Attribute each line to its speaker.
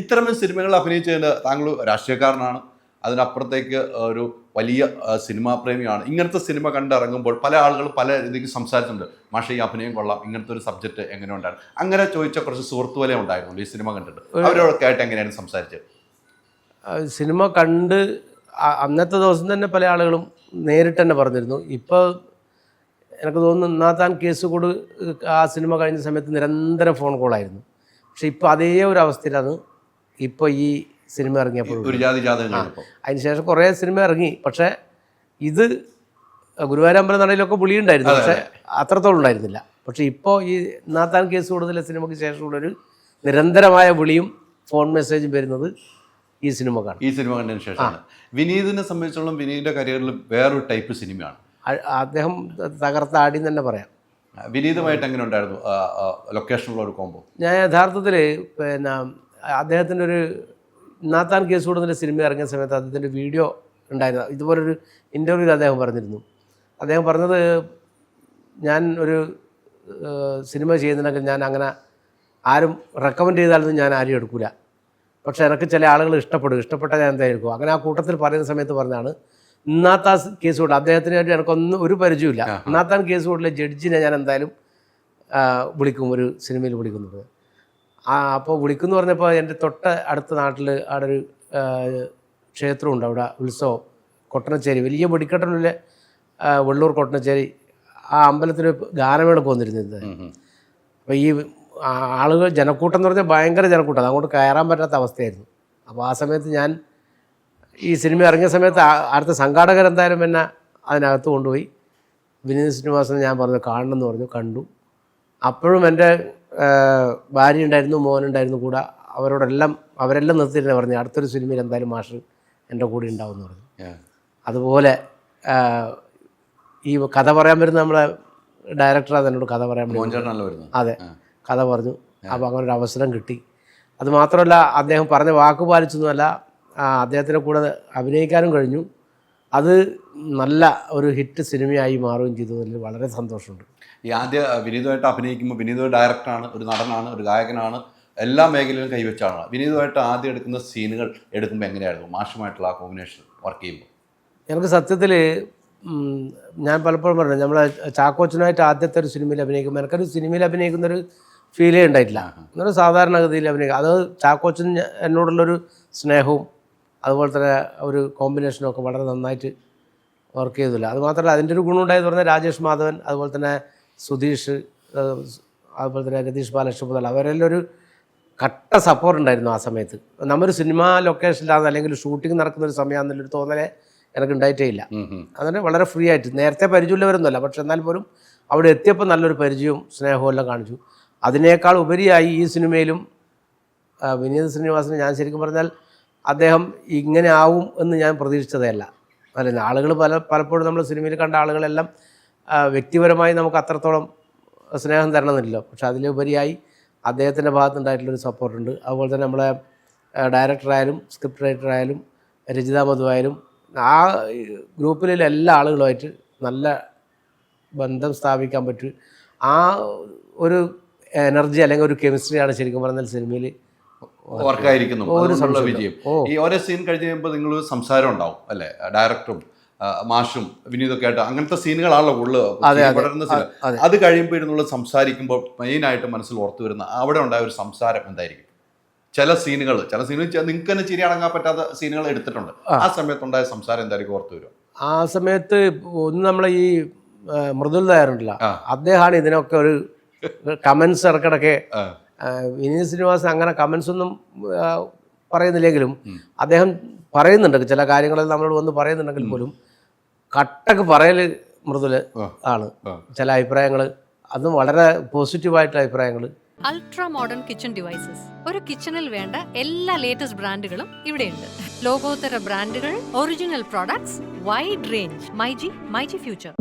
Speaker 1: ഇത്തരം സിനിമകൾ അഭിനയിച്ചതിന് താങ്കൾ രാഷ്ട്രീയക്കാരനാണ്, അതിനപ്പുറത്തേക്ക് ഒരു വലിയ സിനിമാ പ്രേമിയാണ്. ഇങ്ങനത്തെ സിനിമ കണ്ടിറങ്ങുമ്പോൾ പല ആളുകളും പല രീതിക്ക് സംസാരിച്ചിട്ടുണ്ട്. മാഷെ ഈ അഭിനയം കൊള്ളാം, ഇങ്ങനത്തെ ഒരു സബ്ജക്റ്റ് എങ്ങനെ ഉണ്ടായിരുന്നു, അങ്ങനെ ചോദിച്ച കുറച്ച് സുഹൃത്തു പോലെ ഉണ്ടായിരുന്നു ഈ സിനിമ കണ്ടിട്ട്. അവരോടൊക്കെ ആയിട്ട് എങ്ങനെയാണ് സംസാരിച്ചത്?
Speaker 2: സിനിമ കണ്ട് അന്നത്തെ ദിവസം തന്നെ പല ആളുകളും നേരിട്ട് തന്നെ പറഞ്ഞിരുന്നു. ഇപ്പോൾ എനിക്ക് തോന്നുന്നു നാത്താൻ കേസ് കൂട് ആ സിനിമ കഴിഞ്ഞ സമയത്ത് നിരന്തരം ഫോൺ കോളായിരുന്നു. പക്ഷെ ഇപ്പോൾ അതേ ഒരു അവസ്ഥയിലാണ് ഇപ്പോൾ ഈ സിനിമ ഇറങ്ങിയപ്പോൾ. അതിനുശേഷം കുറേ സിനിമ ഇറങ്ങി, പക്ഷേ ഇത് ഗുരുവായൂർ അമ്പലനടയിലൊക്കെ പുളിയുണ്ടായിരുന്നു, പക്ഷേ അത്രത്തോളം ഉണ്ടായിരുന്നില്ല. പക്ഷേ ഇപ്പോൾ ഈ നാത്താൻ കേസ് കൂടുതലെ സിനിമയ്ക്ക് ശേഷമുള്ളൊരു നിരന്തരമായ വിളിയും ഫോൺ മെസ്സേജും വരുന്നത് ഈ സിനിമ
Speaker 1: കണ്ടതിന് ശേഷമാണ്. വിനീതിനെ സംബന്ധിച്ചോളം വിനീതിൻ്റെ കരിയറിൽ വേറൊരു ടൈപ്പ് സിനിമയാണ്.
Speaker 2: അദ്ദേഹം തകർത്ത ആടി തന്നെ പറയാം.
Speaker 1: വിനീതുമായിട്ട് എങ്ങനെ ഉണ്ടായിരുന്നു ലൊക്കേഷനുള്ള ഒരു കോംബോ?
Speaker 2: ഞാൻ യഥാർത്ഥത്തിൽ പിന്നെ അദ്ദേഹത്തിൻ്റെ ഒരു നാത്താൻ കേസ് കൂടുതൽ സിനിമ ഇറങ്ങിയ സമയത്ത് അദ്ദേഹത്തിൻ്റെ വീഡിയോ ഉണ്ടായിരുന്നു. ഇതുപോലൊരു ഇൻ്റർവ്യൂവിൽ അദ്ദേഹം പറഞ്ഞിരുന്നു. അദ്ദേഹം പറഞ്ഞത്, ഞാൻ ഒരു സിനിമ ചെയ്യുന്നുണ്ടെങ്കിൽ ഞാൻ അങ്ങനെ ആരും റെക്കമെൻഡ് ചെയ്താലൊന്നും ഞാൻ ആരും എടുക്കില്ല. പക്ഷേ എനിക്ക് ചില ആളുകൾ ഇഷ്ടപ്പെട്ടാൽ ഞാൻ എന്തായിരിക്കും. അങ്ങനെ ആ കൂട്ടത്തിൽ പറയുന്ന സമയത്ത് പറഞ്ഞാണ് നാത്താൻ കേസ് കൂടെ അദ്ദേഹത്തിനായിട്ട് എനിക്കൊന്നും ഒരു പരിചയമില്ല. നാത്താൻ കേസ് കൂടിലെ ജഡ്ജിനെ ഞാൻ എന്തായാലും വിളിക്കും, ഒരു സിനിമയിൽ വിളിക്കുന്നത്. അപ്പോൾ വിളിക്കുമെന്ന് പറഞ്ഞപ്പോൾ എൻ്റെ അടുത്ത നാട്ടിൽ അവിടെ ഒരു ക്ഷേത്രമുണ്ട്, അവിടെ ഉത്സവം, കൊട്ടനശ്ശേരി, വലിയ വെടിക്കെട്ടിലുള്ള വെള്ളൂർ കൊട്ടനശ്ശേരി. ആ അമ്പലത്തിൽ ഗാനമേളക്ക് വന്നിരുന്നത്. അപ്പോൾ ഈ ആളുകൾ ജനക്കൂട്ടം എന്ന് പറഞ്ഞാൽ ഭയങ്കര ജനക്കൂട്ടം, അങ്ങോട്ട് കയറാൻ പറ്റാത്ത അവസ്ഥയായിരുന്നു. അപ്പോൾ ആ സമയത്ത് ഞാൻ ഈ സിനിമ ഇറങ്ങിയ സമയത്ത് അടുത്ത സംഘാടകർ എന്തായാലും എന്നെ അതിനകത്ത് കൊണ്ടുപോയി. വിനീത് ശ്രീനിവാസൻ ഞാൻ പറഞ്ഞു കാണണം എന്ന് പറഞ്ഞു, കണ്ടു. അപ്പോഴും എൻ്റെ ഭാര്യ ഉണ്ടായിരുന്നു, മോനുണ്ടായിരുന്നു കൂടെ. അവരെല്ലാം നിർത്തിയിട്ട് പറഞ്ഞു അടുത്തൊരു സിനിമയിൽ എന്തായാലും മാഷ് എൻ്റെ കൂടെ ഉണ്ടാവും എന്ന് പറഞ്ഞു. അതുപോലെ ഈ കഥ പറയാൻ വരുന്ന നമ്മളെ ഡയറക്ടർ എന്നോട് കഥ പറയാൻ വരുന്നു. അതെ, കഥ പറഞ്ഞു. അപ്പോൾ അങ്ങനെ ഒരു അവസരം കിട്ടി. അതുമാത്രമല്ല, അദ്ദേഹം പറഞ്ഞ വാക്ക് പാലിച്ചൊന്നുമല്ല, അദ്ദേഹത്തിൻ്റെ കൂടെ അഭിനയിക്കാനും കഴിഞ്ഞു. അത് നല്ല ഒരു ഹിറ്റ് സിനിമയായി മാറുകയും ചെയ്തതിൽ വളരെ സന്തോഷമുണ്ട്.
Speaker 1: ഈ ആദ്യ വിനീതുമായിട്ട് അഭിനയിക്കുമ്പോൾ, വിനീത് ഡയറക്ടറാണ്, ഒരു നടനാണ്, ഒരു ഗായകനാണ്, എല്ലാ മേഖലയിലും കൈവച്ചാണ്. വിനീതുമായിട്ട് ആദ്യം എടുക്കുന്ന സീനുകൾ എടുക്കുമ്പോൾ എങ്ങനെയായിരുന്നു മാഷുമായിട്ടുള്ള ആ കോമ്പിനേഷൻ വർക്ക് ചെയ്യുമ്പോൾ?
Speaker 2: എനിക്ക് സത്യത്തിൽ ഞാൻ പലപ്പോഴും പറഞ്ഞു, നമ്മളെ ചാക്കോച്ചനായിട്ട് ആദ്യത്തെ ഒരു സിനിമയിൽ അഭിനയിക്കുമ്പോൾ എനിക്കൊരു സിനിമയിൽ അഭിനയിക്കുന്നൊരു ഫീലേ ഉണ്ടായിട്ടില്ല. എന്നൊരു സാധാരണഗതിയിൽ അഭിനയിക്കുക. അത് ചാക്കോച്ചൻ എന്നോടുള്ളൊരു സ്നേഹവും അതുപോലെ തന്നെ ഒരു കോമ്പിനേഷനും ഒക്കെ വളരെ നന്നായിട്ട് വർക്ക് ചെയ്തില്ല. അതുമാത്രമല്ല, അതിൻ്റെ ഒരു ഗുണമുണ്ടായെന്ന് പറഞ്ഞാൽ രാജേഷ് മാധവൻ, അതുപോലെ തന്നെ സുധീഷ്, അതുപോലെ തന്നെ രതീഷ് ബാലകൃഷ്ണൻ, അവരെല്ലാം ഒരു കട്ട സപ്പോർട്ട് ഉണ്ടായിരുന്നു ആ സമയത്ത്. നമ്മൊരു സിനിമ ലൊക്കേഷനിലാണ് അല്ലെങ്കിൽ ഷൂട്ടിംഗ് നടക്കുന്നൊരു സമയമാണെന്നുള്ളൊരു തോന്നലേ എനിക്ക് ഉണ്ടായിട്ടേ ഇല്ല. അങ്ങനെ വളരെ ഫ്രീ ആയിട്ട്, നേരത്തെ പരിചയമുള്ളവരൊന്നുമല്ല, പക്ഷെ എന്നാൽ പോലും അവിടെ എത്തിയപ്പോൾ നല്ലൊരു പരിചയവും സ്നേഹവും എല്ലാം കാണിച്ചു. അതിനേക്കാൾ ഉപരിയായി ഈ സിനിമയിലും വിനീത് ശ്രീനിവാസന് ഞാൻ ശരിക്കും പറഞ്ഞാൽ അദ്ദേഹം ഇങ്ങനെ ആവും എന്ന് ഞാൻ പ്രതീക്ഷിച്ചതല്ല. അല്ല, ആളുകൾ പലപ്പോഴും നമ്മൾ സിനിമയിൽ കണ്ട ആളുകളെല്ലാം വ്യക്തിപരമായി നമുക്ക് അത്രത്തോളം സ്നേഹം തരണമെന്നില്ലല്ലോ. പക്ഷെ അതിലുപരിയായി അദ്ദേഹത്തിൻ്റെ ഭാഗത്തുനിന്നുണ്ടായിട്ടുള്ളൊരു സപ്പോർട്ടുണ്ട്. അതുപോലെ തന്നെ നമ്മളെ ഡയറക്ടറായാലും സ്ക്രിപ്റ്റ് റൈറ്ററായാലും രചിത മധുവായാലും ആ ഗ്രൂപ്പിലുള്ള എല്ലാ ആളുകളുമായിട്ട് നല്ല ബന്ധം സ്ഥാപിക്കാൻ പറ്റും. ആ ഒരു എനർജി അല്ലെങ്കിൽ ഒരു കെമിസ്ട്രിയാണ് ശരിക്കും പറഞ്ഞാൽ സിനിമയിൽ
Speaker 1: വർക്കായിരിക്കുന്നു. വിജയം. ഈ ഓരോ സീൻ കഴിഞ്ഞ് കഴിയുമ്പോൾ നിങ്ങൾ സംസാരം ഉണ്ടാവും അല്ലേ, ഡയറക്ടറും മാഷും വിനീതൊക്കെ ആയിട്ട്. അങ്ങനത്തെ സീനുകളാണല്ലോ കൂടുതൽ. അത് കഴിയുമ്പോൾ ഇരുന്നുള്ള സംസാരിക്കുമ്പോൾ മെയിനായിട്ട് മനസ്സിൽ ഓർത്തു വരുന്ന അവിടെ ഉണ്ടായ ഒരു സംസാരം എന്തായിരിക്കും? ചില സീനുകൾ നിങ്ങൾക്ക് തന്നെ ചിരി അടങ്ങാൻ പറ്റാത്ത സീനുകൾ എടുത്തിട്ടുണ്ട്. ആ സമയത്തുണ്ടായ സംസാരം എന്തായിരിക്കും ഓർത്തു വരും?
Speaker 2: ആ സമയത്ത് ഒന്ന് നമ്മളെ ഈ മൃദുൽ നായരുണ്ടല്ലോ, അദ്ദേഹമാണ് ഇതിനൊക്കെ ഒരു കമൻസ് ഇടയ്ക്കിടയ്ക്ക്. വിനീത് ശ്രീനിവാസൻ അങ്ങനെ കമൻസ് ഒന്നും പറയുന്നില്ലെങ്കിലും അദ്ദേഹം പറയുന്നുണ്ട് ചില കാര്യങ്ങളിൽ നമ്മളോട് വന്ന് പറയുന്നുണ്ടെങ്കിൽ പോലും കട്ടക്ക് പറയൽ മൃദുല് ആണ്. ചില അഭിപ്രായങ്ങൾ അതും വളരെ പോസിറ്റീവായിട്ടുള്ള അഭിപ്രായങ്ങൾ.
Speaker 3: അൾട്രാ മോഡേൺ കിച്ചൺ ഡിവൈസസ്, ഒരു കിച്ചണിൽ വേണ്ട എല്ലാ ലേറ്റസ്റ്റ് ബ്രാൻഡുകളും ഇവിടെയുണ്ട്. ലോകോത്തര ബ്രാൻഡുകൾ, original products, wide range. MyG future.